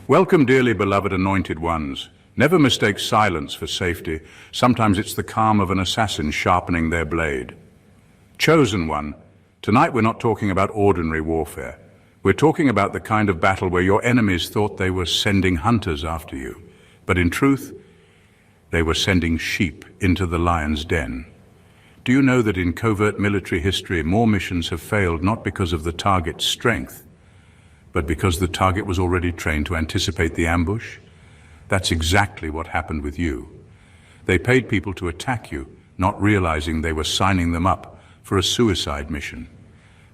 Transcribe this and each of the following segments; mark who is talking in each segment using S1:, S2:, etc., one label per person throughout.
S1: Welcome, dearly beloved anointed ones. Never mistake silence for safety. Sometimes it's the calm of an assassin sharpening their blade. Chosen one, tonight we're not talking about ordinary warfare. We're talking about the kind of battle where your enemies thought they were sending hunters after you. But in truth, they were sending sheep into the lion's den. Do you know that in covert military history, more missions have failed not because of the target's strength, but because the target was already trained to anticipate the ambush? That's exactly what happened with you. They paid people to attack you, not realizing they were signing them up for a suicide mission.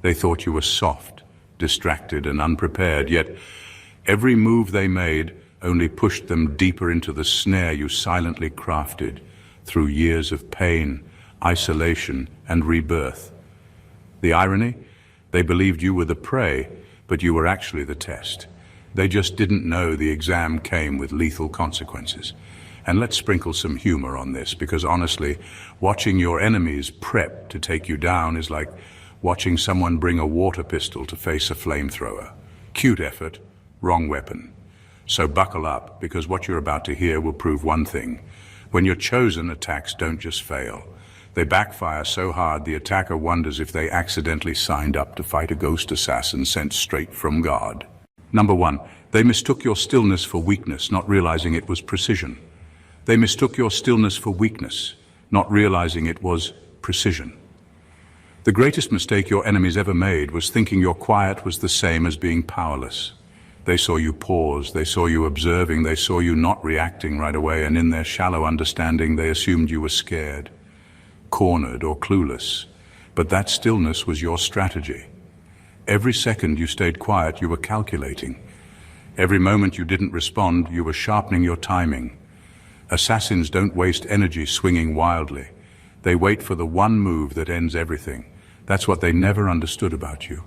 S1: They thought you were soft, distracted, and unprepared, yet every move they made only pushed them deeper into the snare you silently crafted through years of pain, isolation, and rebirth. The irony? They believed you were the prey, but you were actually the test. They just didn't know the exam came with lethal consequences. And let's sprinkle some humor on this, because honestly, watching your enemies prep to take you down is like watching someone bring a water pistol to face a flamethrower. Cute effort, wrong weapon. So buckle up, because what you're about to hear will prove one thing. When your chosen attacks don't just fail. They backfire so hard the attacker wonders if they accidentally signed up to fight a ghost assassin sent straight from God. Number one, they mistook your stillness for weakness, not realizing it was precision. They mistook your stillness for weakness, not realizing it was precision. The greatest mistake your enemies ever made was thinking your quiet was the same as being powerless. They saw you pause, they saw you observing, they saw you not reacting right away, and in their shallow understanding they assumed you were scared, cornered, or clueless. But that stillness was your strategy. Every second you stayed quiet, you were calculating. Every moment you didn't respond, you were sharpening your timing. Assassins don't waste energy swinging wildly. They wait for the one move that ends everything. That's what they never understood about you.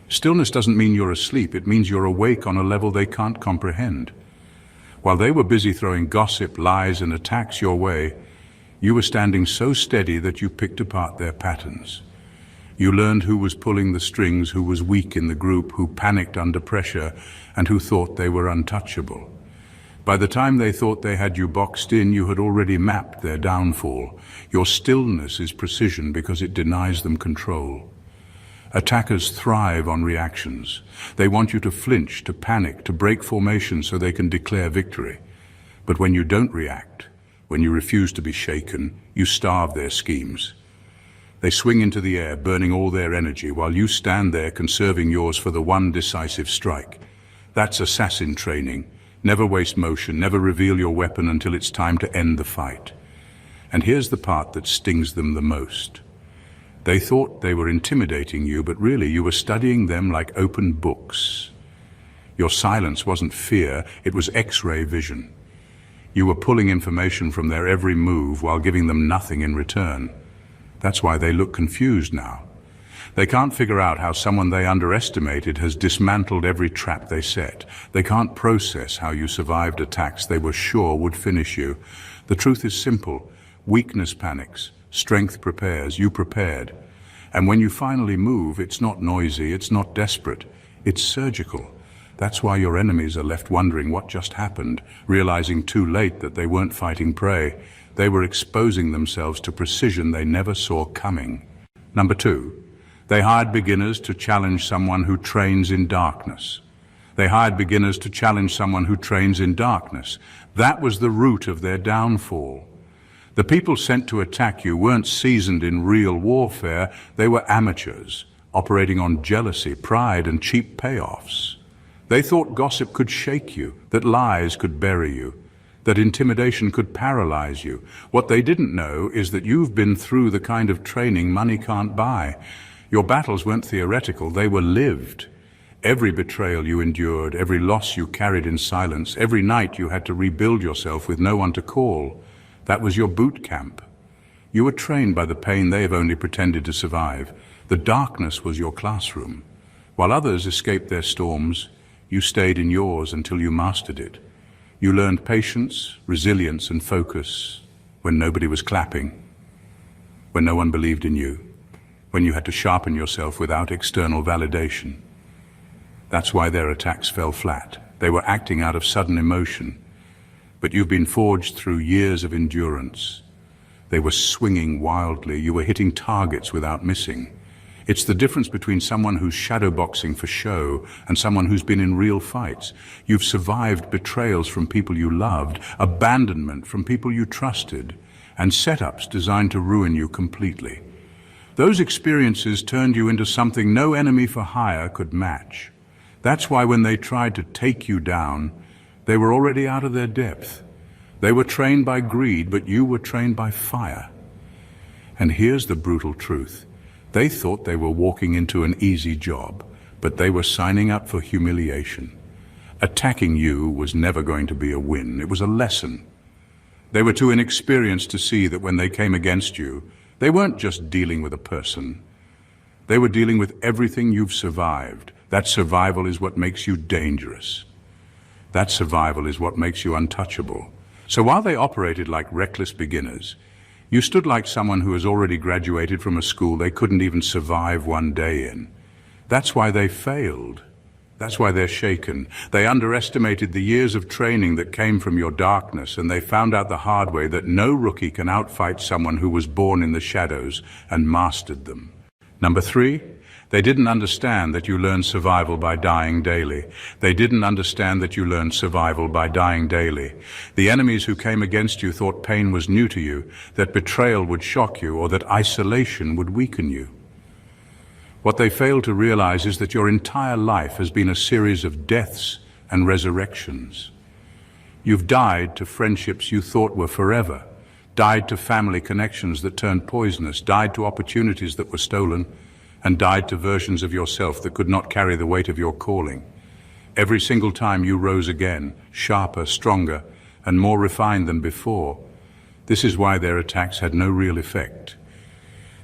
S1: Stillness doesn't mean you're asleep, it means you're awake on a level they can't comprehend. While they were busy throwing gossip, lies, and attacks your way, you were standing so steady that you picked apart their patterns. You learned who was pulling the strings, who was weak in the group, who panicked under pressure, and who thought they were untouchable. By the time they thought they had you boxed in, you had already mapped their downfall. Your stillness is precision because it denies them control. Attackers thrive on reactions. They want you to flinch, to panic, to break formation so they can declare victory. But when you don't react, when you refuse to be shaken, you starve their schemes. They swing into the air, burning all their energy, while you stand there conserving yours for the one decisive strike. That's assassin training. Never waste motion, never reveal your weapon until it's time to end the fight. And here's the part that stings them the most. They thought they were intimidating you, but really you were studying them like open books. Your silence wasn't fear, it was X-ray vision. You were pulling information from their every move while giving them nothing in return. That's why they look confused now. They can't figure out how someone they underestimated has dismantled every trap they set. They can't process how you survived attacks they were sure would finish you. The truth is simple. Weakness panics. Strength prepares. You prepared. And when you finally move, it's not noisy, it's not desperate. It's surgical. That's why your enemies are left wondering what just happened, realizing too late that they weren't fighting prey. They were exposing themselves to precision they never saw coming. Number two, they hired beginners to challenge someone who trains in darkness. They hired beginners to challenge someone who trains in darkness. That was the root of their downfall. The people sent to attack you weren't seasoned in real warfare. They were amateurs, operating on jealousy, pride, and cheap payoffs. They thought gossip could shake you, that lies could bury you, that intimidation could paralyze you. What they didn't know is that you've been through the kind of training money can't buy. Your battles weren't theoretical, they were lived. Every betrayal you endured, every loss you carried in silence, every night you had to rebuild yourself with no one to call. That was your boot camp. You were trained by the pain they have only pretended to survive. The darkness was your classroom. While others escaped their storms, you stayed in yours until you mastered it. You learned patience, resilience, and focus when nobody was clapping, when no one believed in you, when you had to sharpen yourself without external validation. That's why their attacks fell flat. They were acting out of sudden emotion. But you've been forged through years of endurance. They were swinging wildly. You were hitting targets without missing. It's the difference between someone who's shadowboxing for show and someone who's been in real fights. You've survived betrayals from people you loved, abandonment from people you trusted, and setups designed to ruin you completely. Those experiences turned you into something no enemy for hire could match. That's why when they tried to take you down, they were already out of their depth. They were trained by greed, but you were trained by fire. And here's the brutal truth. They thought they were walking into an easy job, but they were signing up for humiliation. Attacking you was never going to be a win. It was a lesson. They were too inexperienced to see that when they came against you, they weren't just dealing with a person. They were dealing with everything you've survived. That survival is what makes you dangerous. That survival is what makes you untouchable. So while they operated like reckless beginners, you stood like someone who has already graduated from a school they couldn't even survive one day in. That's why they failed. That's why they're shaken. They underestimated the years of training that came from your darkness, and they found out the hard way that no rookie can outfight someone who was born in the shadows and mastered them. Number 3, they didn't understand that you learn survival by dying daily. They didn't understand that you learn survival by dying daily. The enemies who came against you thought pain was new to you, that betrayal would shock you, or that isolation would weaken you. What they failed to realize is that your entire life has been a series of deaths and resurrections. You've died to friendships you thought were forever, died to family connections that turned poisonous, died to opportunities that were stolen, and died to versions of yourself that could not carry the weight of your calling. Every single time you rose again, sharper, stronger, and more refined than before. This is why their attacks had no real effect.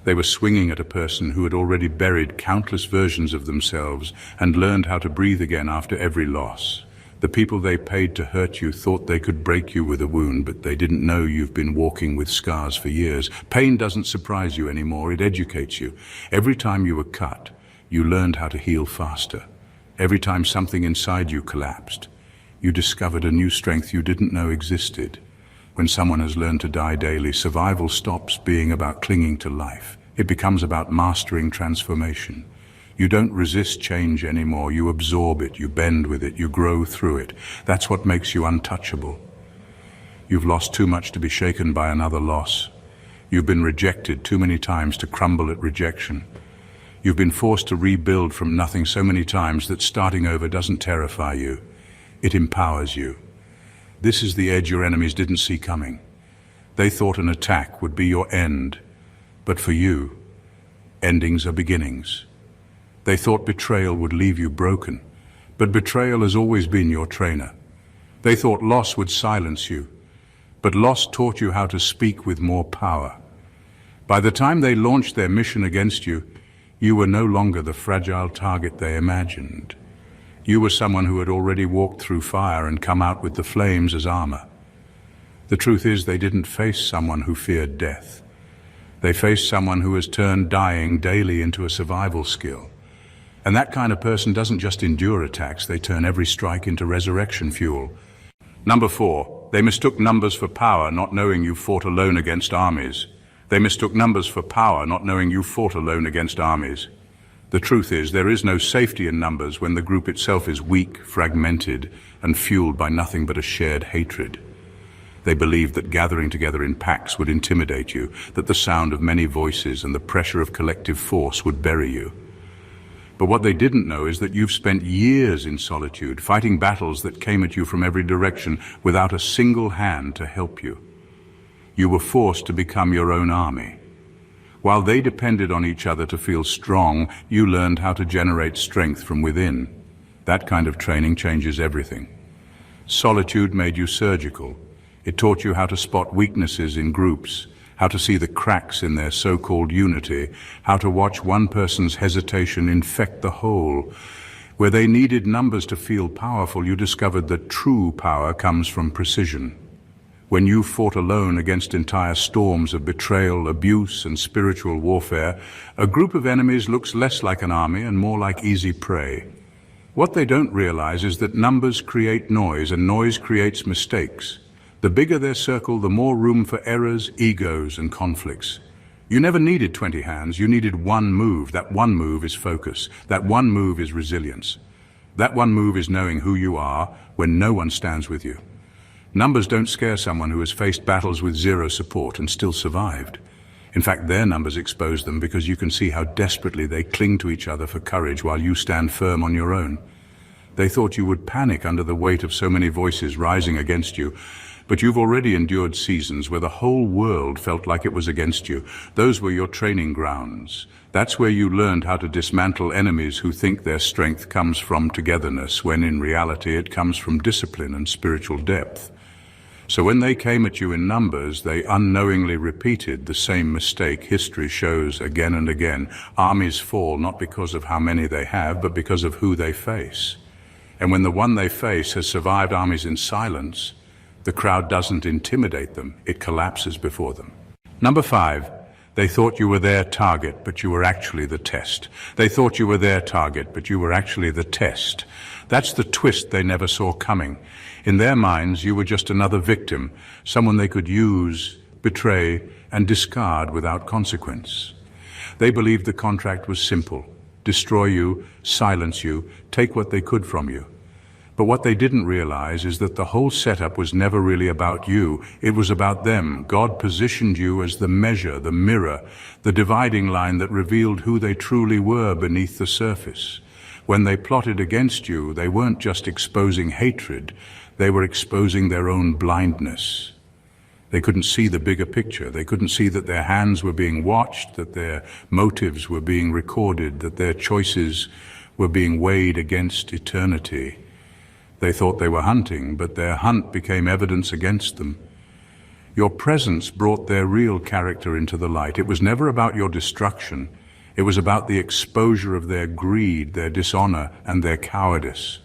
S1: They were swinging at a person who had already buried countless versions of themselves and learned how to breathe again after every loss. The people they paid to hurt you thought they could break you with a wound, but they didn't know you've been walking with scars for years. Pain doesn't surprise you anymore, it educates you. Every time you were cut, you learned how to heal faster. Every time something inside you collapsed, you discovered a new strength you didn't know existed. When someone has learned to die daily, survival stops being about clinging to life. It becomes about mastering transformation. You don't resist change anymore. You absorb it, you bend with it, you grow through it. That's what makes you untouchable. You've lost too much to be shaken by another loss. You've been rejected too many times to crumble at rejection. You've been forced to rebuild from nothing so many times that starting over doesn't terrify you. It empowers you. This is the edge your enemies didn't see coming. They thought an attack would be your end. But for you, endings are beginnings. They thought betrayal would leave you broken, but betrayal has always been your trainer. They thought loss would silence you, but loss taught you how to speak with more power. By the time they launched their mission against you, you were no longer the fragile target they imagined. You were someone who had already walked through fire and come out with the flames as armor. The truth is, they didn't face someone who feared death. They faced someone who has turned dying daily into a survival skill. And that kind of person doesn't just endure attacks, they turn every strike into resurrection fuel. Number 4, they mistook numbers for power, not knowing you fought alone against armies. They mistook numbers for power, not knowing you fought alone against armies. The truth is, there is no safety in numbers when the group itself is weak, fragmented, and fueled by nothing but a shared hatred. They believed that gathering together in packs would intimidate you, that the sound of many voices and the pressure of collective force would bury you. But what they didn't know is that you've spent years in solitude, fighting battles that came at you from every direction without a single hand to help you. You were forced to become your own army. While they depended on each other to feel strong, you learned how to generate strength from within. That kind of training changes everything. Solitude made you surgical. It taught you how to spot weaknesses in groups, how to see the cracks in their so-called unity, how to watch one person's hesitation infect the whole. Where they needed numbers to feel powerful, you discovered that true power comes from precision. When you fought alone against entire storms of betrayal, abuse, and spiritual warfare, a group of enemies looks less like an army and more like easy prey. What they don't realize is that numbers create noise and noise creates mistakes. The bigger their circle, the more room for errors, egos, and conflicts. You never needed 20 hands, you needed one move. That one move is focus. That one move is resilience. That one move is knowing who you are when no one stands with you. Numbers don't scare someone who has faced battles with zero support and still survived. In fact, their numbers expose them because you can see how desperately they cling to each other for courage while you stand firm on your own. They thought you would panic under the weight of so many voices rising against you, but you've already endured seasons where the whole world felt like it was against you. Those were your training grounds. That's where you learned how to dismantle enemies who think their strength comes from togetherness, when in reality it comes from discipline and spiritual depth. So when they came at you in numbers, they unknowingly repeated the same mistake history shows again and again. Armies fall not because of how many they have, but because of who they face. And when the one they face has survived armies in silence, the crowd doesn't intimidate them, it collapses before them. Number 5, they thought you were their target, but you were actually the test. They thought you were their target, but you were actually the test. That's the twist they never saw coming. In their minds, you were just another victim, someone they could use, betray, and discard without consequence. They believed the contract was simple: destroy you, silence you, take what they could from you. But what they didn't realize is that the whole setup was never really about you. It was about them. God positioned you as the measure, the mirror, the dividing line that revealed who they truly were beneath the surface. When they plotted against you, they weren't just exposing hatred, they were exposing their own blindness. They couldn't see the bigger picture. They couldn't see that their hands were being watched, that their motives were being recorded, that their choices were being weighed against eternity. They thought they were hunting, but their hunt became evidence against them. Your presence brought their real character into the light. It was never about your destruction. It was about the exposure of their greed, their dishonor, and their cowardice.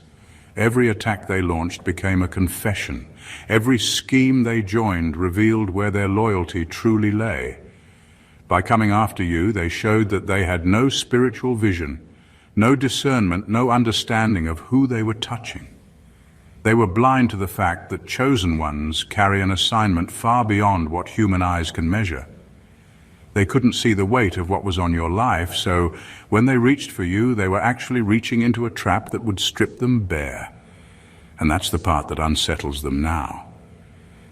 S1: Every attack they launched became a confession. Every scheme they joined revealed where their loyalty truly lay. By coming after you, they showed that they had no spiritual vision, no discernment, no understanding of who they were touching. They were blind to the fact that chosen ones carry an assignment far beyond what human eyes can measure. They couldn't see the weight of what was on your life, so when they reached for you, they were actually reaching into a trap that would strip them bare. And that's the part that unsettles them now.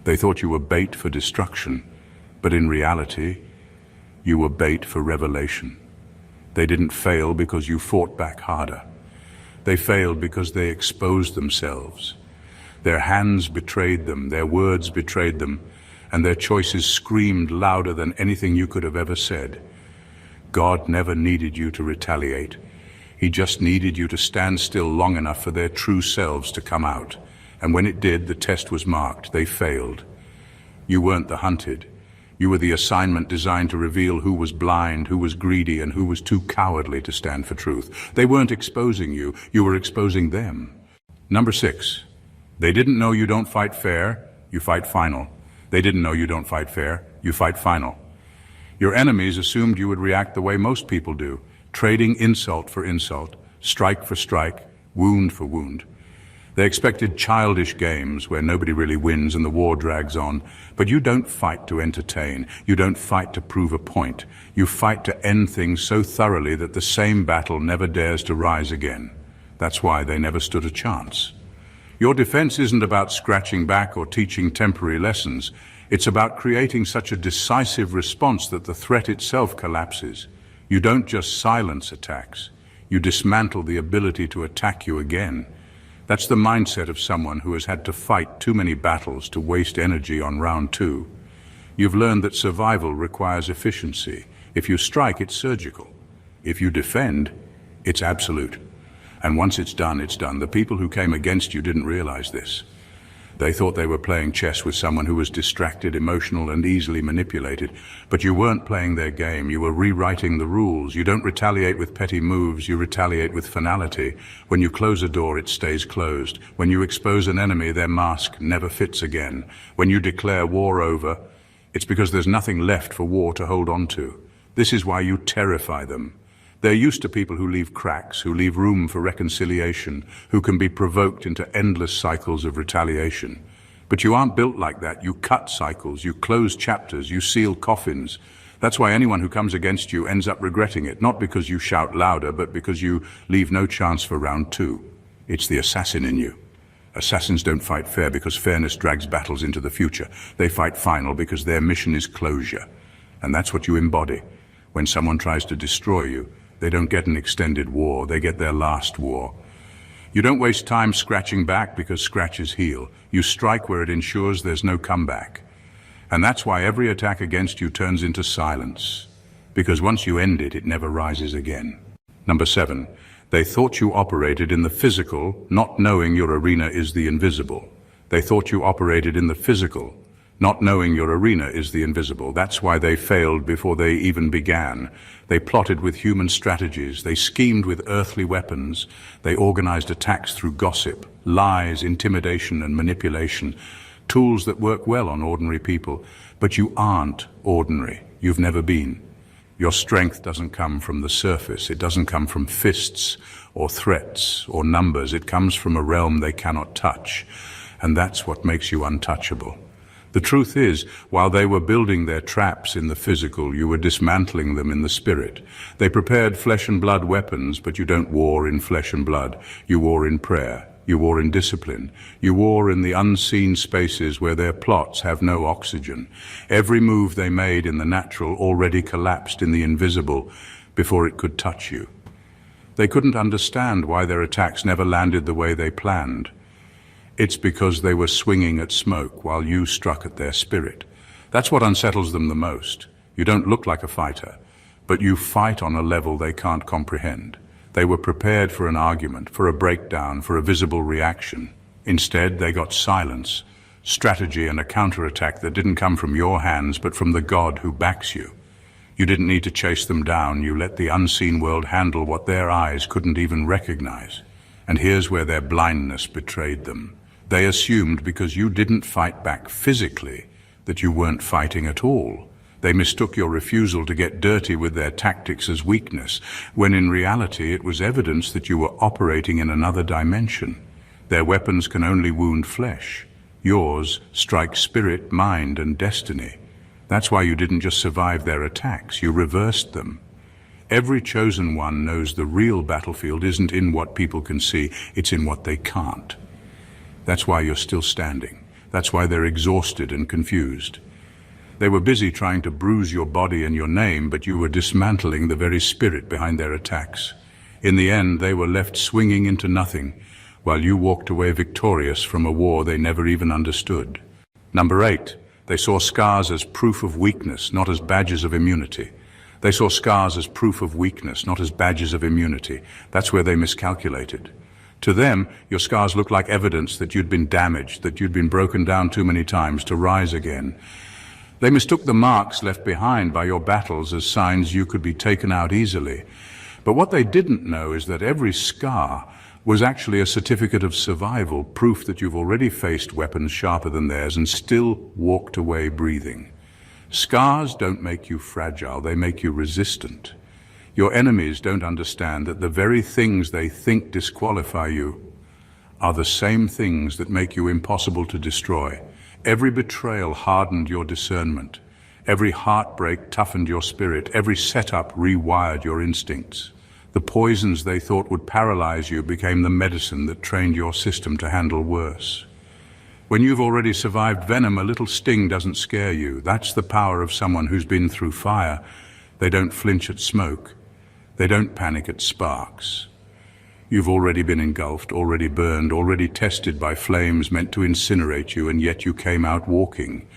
S1: They thought you were bait for destruction, but in reality, you were bait for revelation. They didn't fail because you fought back harder. They failed because they exposed themselves. Their hands betrayed them, their words betrayed them, and their choices screamed louder than anything you could have ever said. God never needed you to retaliate. He just needed you to stand still long enough for their true selves to come out. And when it did, the test was marked. They failed. You weren't the hunted. You were the assignment designed to reveal who was blind, who was greedy, and who was too cowardly to stand for truth. They weren't exposing you. You were exposing them. Number 6, they didn't know you don't fight fair, you fight final. They didn't know you don't fight fair, you fight final. Your enemies assumed you would react the way most people do, trading insult for insult, strike for strike, wound for wound. They expected childish games where nobody really wins and the war drags on. But you don't fight to entertain. You don't fight to prove a point. You fight to end things so thoroughly that the same battle never dares to rise again. That's why they never stood a chance. Your defense isn't about scratching back or teaching temporary lessons. It's about creating such a decisive response that the threat itself collapses. You don't just silence attacks. You dismantle the ability to attack you again. That's the mindset of someone who has had to fight too many battles to waste energy on round 2. You've learned that survival requires efficiency. If you strike, it's surgical. If you defend, it's absolute. And once it's done, it's done. The people who came against you didn't realize this. They thought they were playing chess with someone who was distracted, emotional, and easily manipulated. But you weren't playing their game. You were rewriting the rules. You don't retaliate with petty moves. You retaliate with finality. When you close a door, it stays closed. When you expose an enemy, their mask never fits again. When you declare war over, it's because there's nothing left for war to hold on to. This is why you terrify them. They're used to people who leave cracks, who leave room for reconciliation, who can be provoked into endless cycles of retaliation. But you aren't built like that. You cut cycles, you close chapters, you seal coffins. That's why anyone who comes against you ends up regretting it, not because you shout louder, but because you leave no chance for round two. It's the assassin in you. Assassins don't fight fair because fairness drags battles into the future. They fight final because their mission is closure. And that's what you embody. When someone tries to destroy you, they don't get an extended war, they get their last war. You don't waste time scratching back because scratches heal. You strike where it ensures there's no comeback. And that's why every attack against you turns into silence. Because once you end it, it never rises again. Number 7, they thought you operated in the physical, not knowing your arena is the invisible. They thought you operated in the physical, not knowing your arena is the invisible. That's why they failed before they even began. They plotted with human strategies. They schemed with earthly weapons. They organized attacks through gossip, lies, intimidation, and manipulation. Tools that work well on ordinary people. But you aren't ordinary. You've never been. Your strength doesn't come from the surface. It doesn't come from fists or threats or numbers. It comes from a realm they cannot touch. And that's what makes you untouchable. The truth is, while they were building their traps in the physical, you were dismantling them in the spirit. They prepared flesh and blood weapons, but you don't war in flesh and blood. You war in prayer. You war in discipline. You war in the unseen spaces where their plots have no oxygen. Every move they made in the natural already collapsed in the invisible before it could touch you. They couldn't understand why their attacks never landed the way they planned. It's because they were swinging at smoke while you struck at their spirit. That's what unsettles them the most. You don't look like a fighter, but you fight on a level they can't comprehend. They were prepared for an argument, for a breakdown, for a visible reaction. Instead, they got silence, strategy, and a counterattack that didn't come from your hands, but from the God who backs you. You didn't need to chase them down. You let the unseen world handle what their eyes couldn't even recognize. And here's where their blindness betrayed them. They assumed because you didn't fight back physically that you weren't fighting at all. They mistook your refusal to get dirty with their tactics as weakness, when in reality it was evidence that you were operating in another dimension. Their weapons can only wound flesh. Yours strike spirit, mind, and destiny. That's why you didn't just survive their attacks, you reversed them. Every chosen one knows the real battlefield isn't in what people can see, it's in what they can't. That's why you're still standing. That's why they're exhausted and confused. They were busy trying to bruise your body and your name, but you were dismantling the very spirit behind their attacks. In the end, they were left swinging into nothing, while you walked away victorious from a war they never even understood. Number 8, they saw scars as proof of weakness, not as badges of immunity. They saw scars as proof of weakness, not as badges of immunity. That's where they miscalculated. To them, your scars looked like evidence that you'd been damaged, that you'd been broken down too many times to rise again. They mistook the marks left behind by your battles as signs you could be taken out easily. But what they didn't know is that every scar was actually a certificate of survival, proof that you've already faced weapons sharper than theirs and still walked away breathing. Scars don't make you fragile, they make you resistant. Your enemies don't understand that the very things they think disqualify you are the same things that make you impossible to destroy. Every betrayal hardened your discernment. Every heartbreak toughened your spirit. Every setup rewired your instincts. The poisons they thought would paralyze you became the medicine that trained your system to handle worse. When you've already survived venom, a little sting doesn't scare you. That's the power of someone who's been through fire. They don't flinch at smoke. They don't panic at sparks. You've already been engulfed, already burned, already tested by flames meant to incinerate you, and yet you came out walking.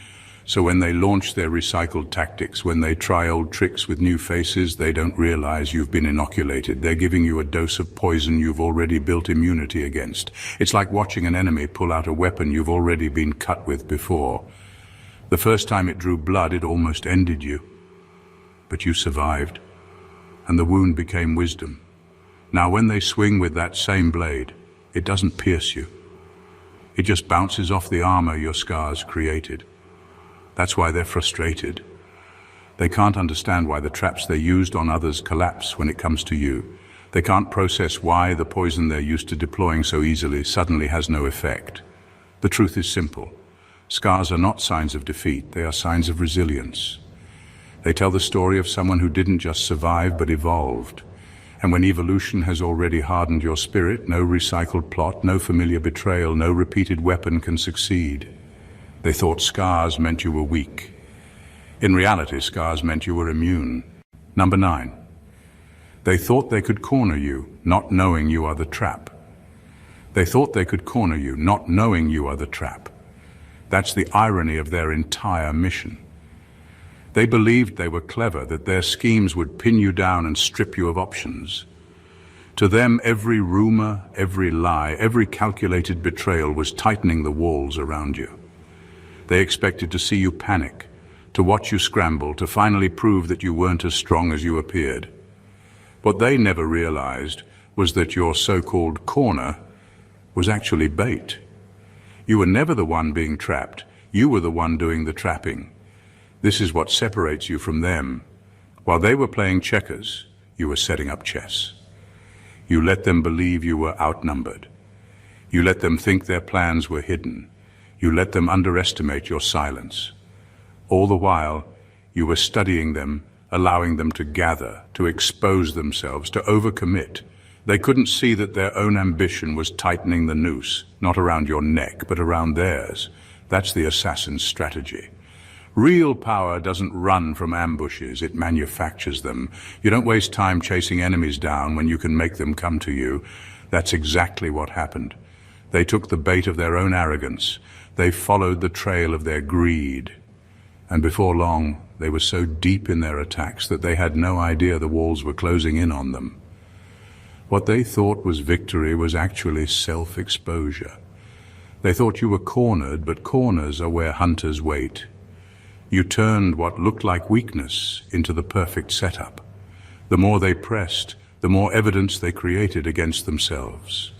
S1: So when they launch their recycled tactics, when they try old tricks with new faces, they don't realize you've been inoculated. They're giving you a dose of poison you've already built immunity against. It's like watching an enemy pull out a weapon you've already been cut with before. The first time it drew blood, it almost ended you. But you survived, and the wound became wisdom. Now when they swing with that same blade, it doesn't pierce you. It just bounces off the armor your scars created. That's why they're frustrated. They can't understand why the traps they used on others collapse when it comes to you. They can't process why the poison they're used to deploying so easily suddenly has no effect. The truth is simple. Scars are not signs of defeat, they are signs of resilience. They tell the story of someone who didn't just survive but evolved. And when evolution has already hardened your spirit, no recycled plot, no familiar betrayal, no repeated weapon can succeed. They thought scars meant you were weak. In reality, scars meant you were immune. Number 9. They thought they could corner you, not knowing you are the trap. They thought they could corner you, not knowing you are the trap. That's the irony of their entire mission. They believed they were clever, that their schemes would pin you down and strip you of options. To them, every rumor, every lie, every calculated betrayal was tightening the walls around you. They expected to see you panic, to watch you scramble, to finally prove that you weren't as strong as you appeared. What they never realized was that your so-called corner was actually bait. You were never the one being trapped, you were the one doing the trapping. This is what separates you from them. While they were playing checkers, you were setting up chess. You let them believe you were outnumbered. You let them think their plans were hidden. You let them underestimate your silence. All the while, you were studying them, allowing them to gather, to expose themselves, to overcommit. They couldn't see that their own ambition was tightening the noose, not around your neck, but around theirs. That's the assassin's strategy. Real power doesn't run from ambushes, it manufactures them. You don't waste time chasing enemies down when you can make them come to you. That's exactly what happened. They took the bait of their own arrogance. They followed the trail of their greed. And before long, they were so deep in their attacks that they had no idea the walls were closing in on them. What they thought was victory was actually self-exposure. They thought you were cornered, but corners are where hunters wait. You turned what looked like weakness into the perfect setup. The more they pressed, the more evidence they created against themselves.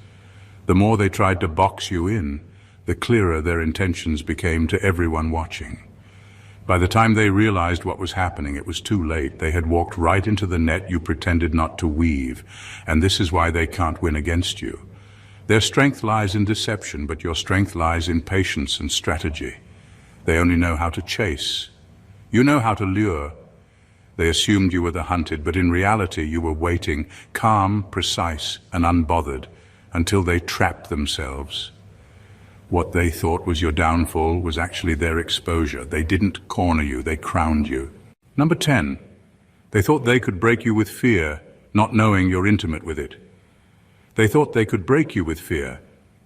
S1: The more they tried to box you in, the clearer their intentions became to everyone watching. By the time they realized what was happening, it was too late. They had walked right into the net you pretended not to weave, and this is why they can't win against you. Their strength lies in deception, but your strength lies in patience and strategy. They only know how to chase. You know how to lure. They assumed you were the hunted, but in reality you were waiting, calm, precise, and unbothered, until they trapped themselves. What they thought was your downfall was actually their exposure. They didn't corner you, they crowned you. Number 10. They thought they could break you with fear, not knowing you're intimate with it. They thought they could break you with fear,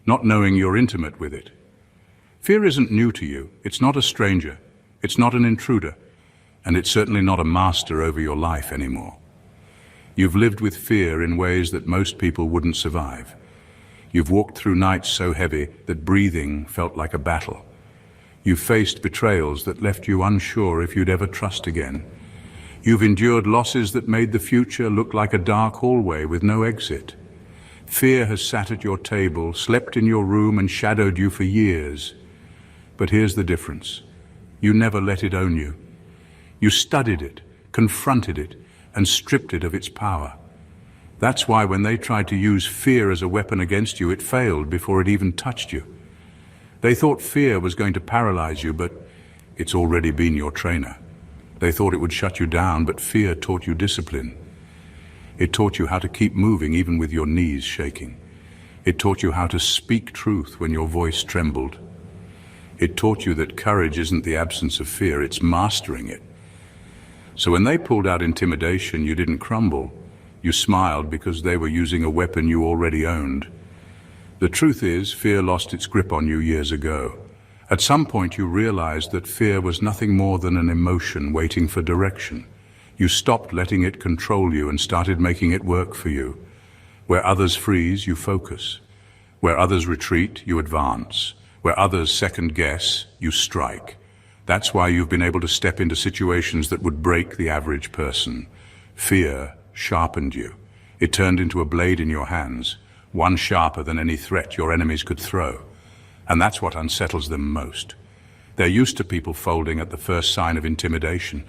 S1: not knowing you're intimate with it. Fear isn't new to you. It's not a stranger. It's not an intruder. And it's certainly not a master over your life anymore. You've lived with fear in ways that most people wouldn't survive. You've walked through nights so heavy that breathing felt like a battle. You've faced betrayals that left you unsure if you'd ever trust again. You've endured losses that made the future look like a dark hallway with no exit. Fear has sat at your table, slept in your room, and shadowed you for years. But here's the difference. You never let it own you. You studied it, confronted it, and stripped it of its power. That's why when they tried to use fear as a weapon against you, it failed before it even touched you. They thought fear was going to paralyze you, but it's already been your trainer. They thought it would shut you down, but fear taught you discipline. It taught you how to keep moving even with your knees shaking. It taught you how to speak truth when your voice trembled. It taught you that courage isn't the absence of fear, it's mastering it. So when they pulled out intimidation, you didn't crumble. You smiled because they were using a weapon you already owned. The truth is, fear lost its grip on you years ago. At some point you realized that fear was nothing more than an emotion waiting for direction. You stopped letting it control you and started making it work for you. Where others freeze, you focus. Where others retreat, you advance. Where others second guess, you strike. That's why you've been able to step into situations that would break the average person. Fear sharpened you. It turned into a blade in your hands, one sharper than any threat your enemies could throw. And that's what unsettles them most. They're used to people folding at the first sign of intimidation.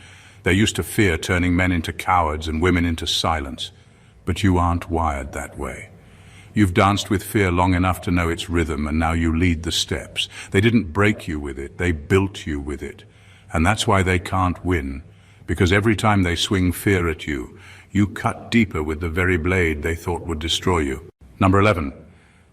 S1: They're used to fear turning men into cowards and women into silence. But you aren't wired that way. You've danced with fear long enough to know its rhythm, and now you lead the steps. They didn't break you with it, they built you with it. And that's why they can't win, because every time they swing fear at you, you cut deeper with the very blade they thought would destroy you. Number 11.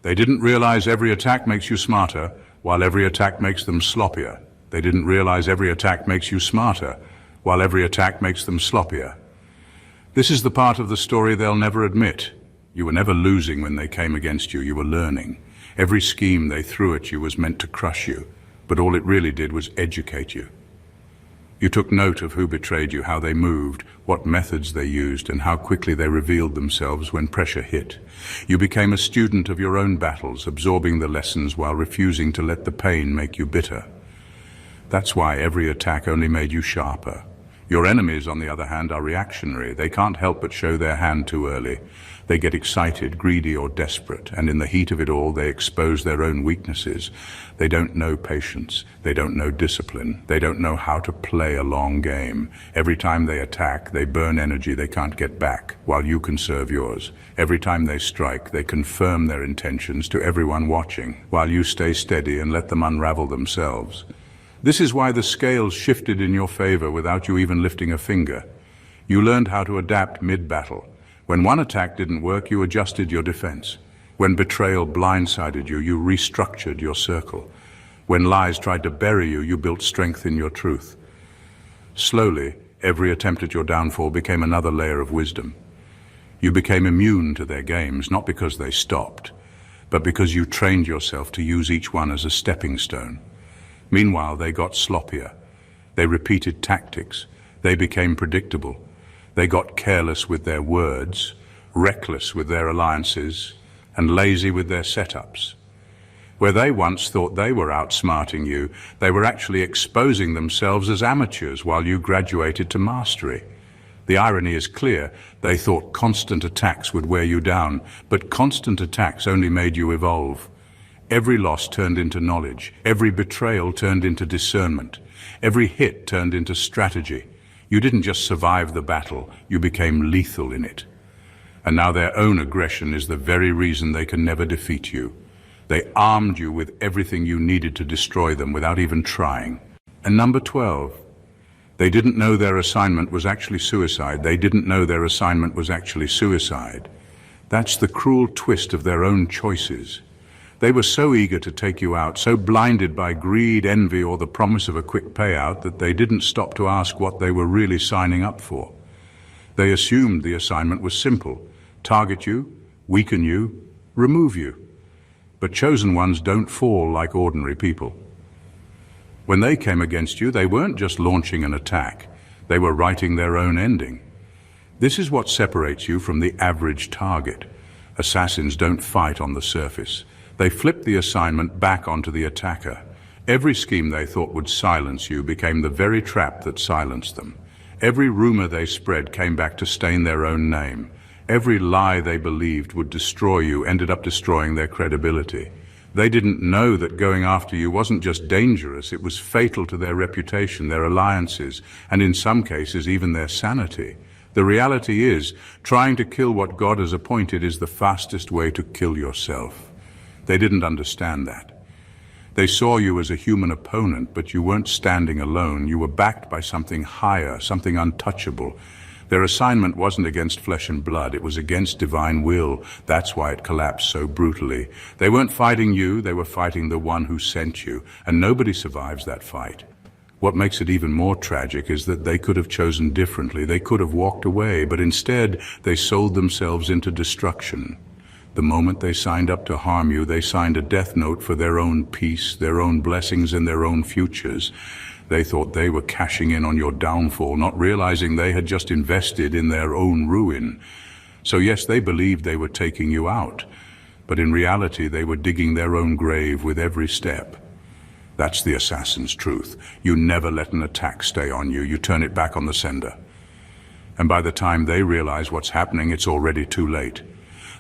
S1: They didn't realize every attack makes you smarter, while every attack makes them sloppier. They didn't realize every attack makes you smarter, while every attack makes them sloppier. This is the part of the story they'll never admit. You were never losing when they came against you, you were learning. Every scheme they threw at you was meant to crush you, but all it really did was educate you. You took note of who betrayed you, how they moved, what methods they used, and how quickly they revealed themselves when pressure hit. You became a student of your own battles, absorbing the lessons while refusing to let the pain make you bitter. That's why every attack only made you sharper. Your enemies, on the other hand, are reactionary. They can't help but show their hand too early. They get excited, greedy, or desperate, and in the heat of it all, they expose their own weaknesses. They don't know patience. They don't know discipline. They don't know how to play a long game. Every time they attack, they burn energy they can't get back, while you conserve yours. Every time they strike, they confirm their intentions to everyone watching, while you stay steady and let them unravel themselves. This is why the scales shifted in your favor without you even lifting a finger. You learned how to adapt mid-battle. When one attack didn't work, you adjusted your defense. When betrayal blindsided you, you restructured your circle. When lies tried to bury you, you built strength in your truth. Slowly, every attempt at your downfall became another layer of wisdom. You became immune to their games, not because they stopped, but because you trained yourself to use each one as a stepping stone. Meanwhile, they got sloppier. They repeated tactics. They became predictable. They got careless with their words, reckless with their alliances, and lazy with their setups. Where they once thought they were outsmarting you, they were actually exposing themselves as amateurs while you graduated to mastery. The irony is clear. They thought constant attacks would wear you down, but constant attacks only made you evolve. Every loss turned into knowledge. Every betrayal turned into discernment. Every hit turned into strategy. You didn't just survive the battle, you became lethal in it. And now their own aggression is the very reason they can never defeat you. They armed you with everything you needed to destroy them without even trying. And number 12, they didn't know their assignment was actually suicide. They didn't know their assignment was actually suicide. That's the cruel twist of their own choices. They were so eager to take you out, so blinded by greed, envy, or the promise of a quick payout that they didn't stop to ask what they were really signing up for. They assumed the assignment was simple: target you, weaken you, remove you. But chosen ones don't fall like ordinary people. When they came against you, they weren't just launching an attack. They were writing their own ending. This is what separates you from the average target. Assassins don't fight on the surface. They flipped the assignment back onto the attacker. Every scheme they thought would silence you became the very trap that silenced them. Every rumor they spread came back to stain their own name. Every lie they believed would destroy you ended up destroying their credibility. They didn't know that going after you wasn't just dangerous, it was fatal to their reputation, their alliances, and in some cases even their sanity. The reality is, trying to kill what God has appointed is the fastest way to kill yourself. They didn't understand that. They saw you as a human opponent, but you weren't standing alone. You were backed by something higher, something untouchable. Their assignment wasn't against flesh and blood, it was against divine will. That's why it collapsed so brutally. They weren't fighting you, they were fighting the one who sent you, and nobody survives that fight. What makes it even more tragic is that they could have chosen differently. They could have walked away, but instead they sold themselves into destruction. The moment they signed up to harm you, they signed a death note for their own peace, their own blessings, and their own futures. They thought they were cashing in on your downfall, not realizing they had just invested in their own ruin. So yes, they believed they were taking you out, but in reality they were digging their own grave with every step. That's the assassin's truth. You never let an attack stay on you. You turn it back on the sender. And by the time they realize what's happening, it's already too late.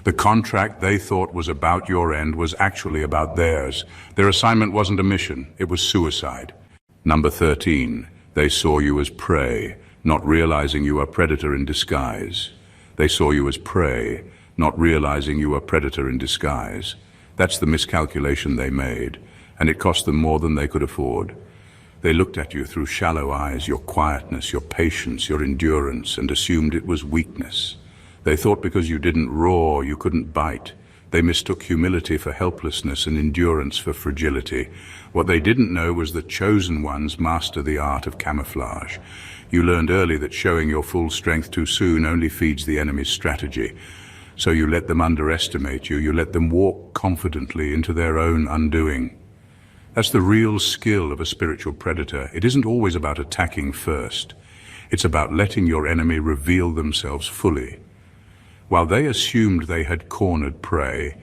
S1: The contract they thought was about your end was actually about theirs. Their assignment wasn't a mission, it was suicide. Number 13, they saw you as prey. not realizing you are predator in disguise. They saw you as prey, not realizing you are predator in disguise. That's the miscalculation they made, and it cost them more than they could afford. They looked at you through shallow eyes, your quietness, your patience, your endurance, and assumed it was weakness. They thought because you didn't roar, you couldn't bite. They mistook humility for helplessness and endurance for fragility. What they didn't know was that chosen ones master the art of camouflage. You learned early that showing your full strength too soon only feeds the enemy's strategy. So you let them underestimate you, you let them walk confidently into their own undoing. That's the real skill of a spiritual predator. It isn't always about attacking first. It's about letting your enemy reveal themselves fully. While they assumed they had cornered prey,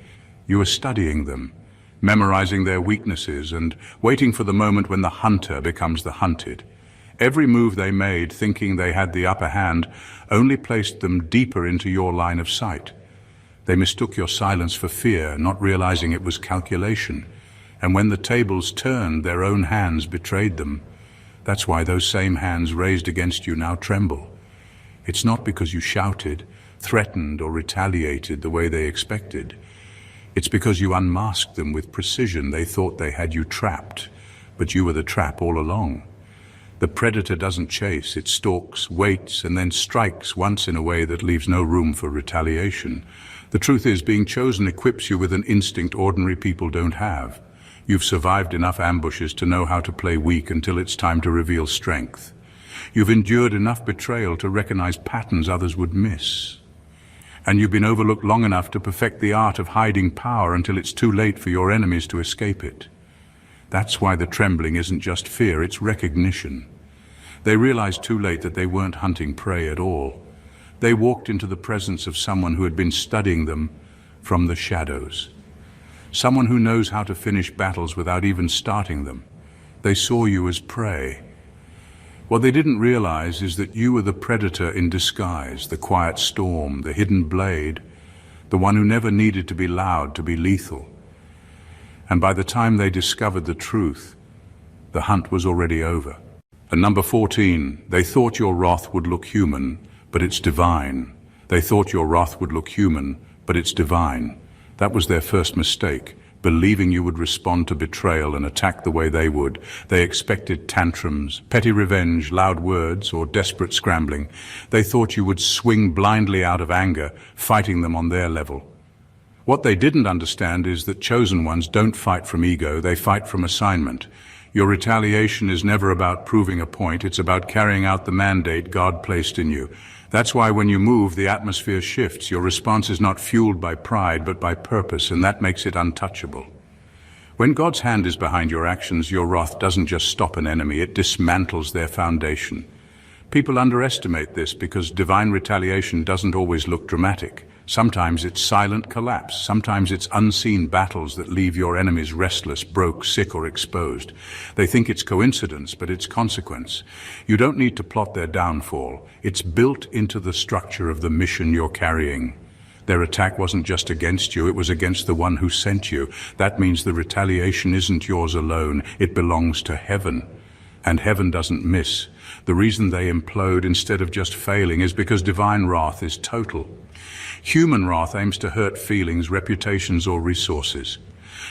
S1: you were studying them, memorizing their weaknesses and waiting for the moment when the hunter becomes the hunted. Every move they made, thinking they had the upper hand, only placed them deeper into your line of sight. They mistook your silence for fear, not realizing it was calculation. And when the tables turned, their own hands betrayed them. That's why those same hands raised against you now tremble. It's not because you shouted, threatened, or retaliated the way they expected. It's because you unmasked them with precision. They thought they had you trapped, but you were the trap all along. The predator doesn't chase, it stalks, waits, and then strikes once in a way that leaves no room for retaliation. The truth is, being chosen equips you with an instinct ordinary people don't have. You've survived enough ambushes to know how to play weak until it's time to reveal strength. You've endured enough betrayal to recognize patterns others would miss. And you've been overlooked long enough to perfect the art of hiding power until it's too late for your enemies to escape it. That's why the trembling isn't just fear, it's recognition. They realized too late that they weren't hunting prey at all. They walked into the presence of someone who had been studying them from the shadows. Someone who knows how to finish battles without even starting them. They saw you as prey. What they didn't realize is that you were the predator in disguise, the quiet storm, the hidden blade, the one who never needed to be loud to be lethal. And by the time they discovered the truth, the hunt was already over. And number 14, they thought your wrath would look human, but it's divine. They thought your wrath would look human, but it's divine. That was their first mistake, believing you would respond to betrayal and attack the way they would. They expected tantrums, petty revenge, loud words, or desperate scrambling. They thought you would swing blindly out of anger, fighting them on their level. What they didn't understand is that chosen ones don't fight from ego, they fight from assignment. Your retaliation is never about proving a point, it's about carrying out the mandate God placed in you. That's why when you move, the atmosphere shifts. Your response is not fueled by pride, but by purpose, and that makes it untouchable. When God's hand is behind your actions, your wrath doesn't just stop an enemy, it dismantles their foundation. People underestimate this because divine retaliation doesn't always look dramatic. Sometimes it's silent collapse. Sometimes it's unseen battles that leave your enemies restless, broke, sick, or exposed. They think it's coincidence, but it's consequence. You don't need to plot their downfall. It's built into the structure of the mission you're carrying. Their attack wasn't just against you, it was against the one who sent you. That means the retaliation isn't yours alone. It belongs to heaven. And heaven doesn't miss. The reason they implode instead of just failing is because divine wrath is total. Human wrath aims to hurt feelings, reputations, or resources.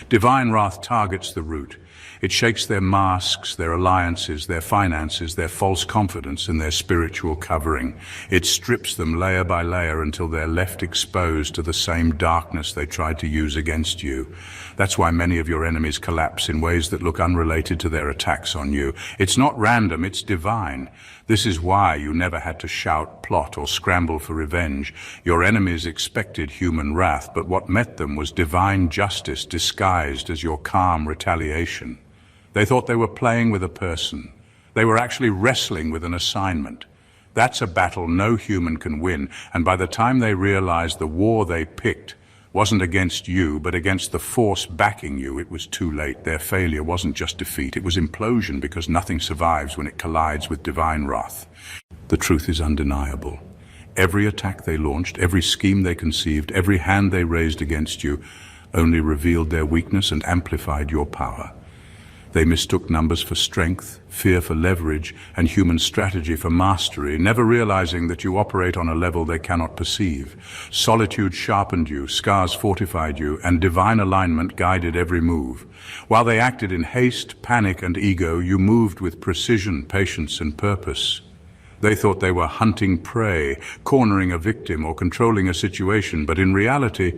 S1: Divine wrath targets the root. It shakes their masks, their alliances, their finances, their false confidence, and their spiritual covering. It strips them layer by layer until they're left exposed to the same darkness they tried to use against you. That's why many of your enemies collapse in ways that look unrelated to their attacks on you. It's not random, it's divine. This is why you never had to shout, plot, or scramble for revenge. Your enemies expected human wrath, but what met them was divine justice disguised as your calm retaliation. They thought they were playing with a person. They were actually wrestling with an assignment. That's a battle no human can win, and by the time they realized the war they picked wasn't against you, but against the force backing you, it was too late. Their failure wasn't just defeat, it was implosion, because nothing survives when it collides with divine wrath. The truth is undeniable. Every attack they launched, every scheme they conceived, every hand they raised against you only revealed their weakness and amplified your power. They mistook numbers for strength, fear for leverage, and human strategy for mastery, never realizing that you operate on a level they cannot perceive. Solitude sharpened you, scars fortified you, and divine alignment guided every move. While they acted in haste, panic, and ego, you moved with precision, patience, and purpose. They thought they were hunting prey, cornering a victim, or controlling a situation, but in reality,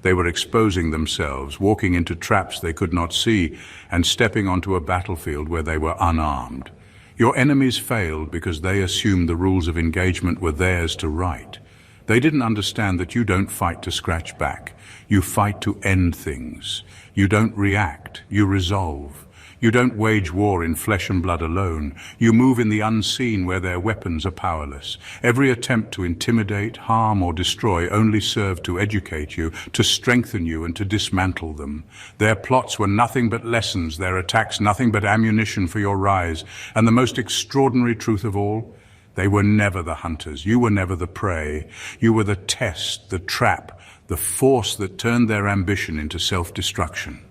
S1: they were exposing themselves, walking into traps they could not see, and stepping onto a battlefield where they were unarmed. Your enemies failed because they assumed the rules of engagement were theirs to write. They didn't understand that you don't fight to scratch back. You fight to end things. You don't react, you resolve. You don't wage war in flesh and blood alone. You move in the unseen where their weapons are powerless. Every attempt to intimidate, harm, or destroy only served to educate you, to strengthen you, and to dismantle them. Their plots were nothing but lessons, their attacks nothing but ammunition for your rise. And the most extraordinary truth of all, they were never the hunters. You were never the prey. You were the test, the trap, the force that turned their ambition into self-destruction.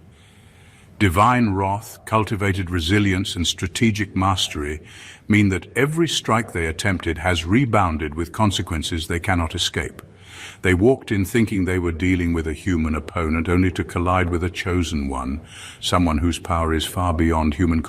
S1: Divine wrath, cultivated resilience, and strategic mastery mean that every strike they attempted has rebounded with consequences they cannot escape. They walked in thinking they were dealing with a human opponent, only to collide with a chosen one, someone whose power is far beyond human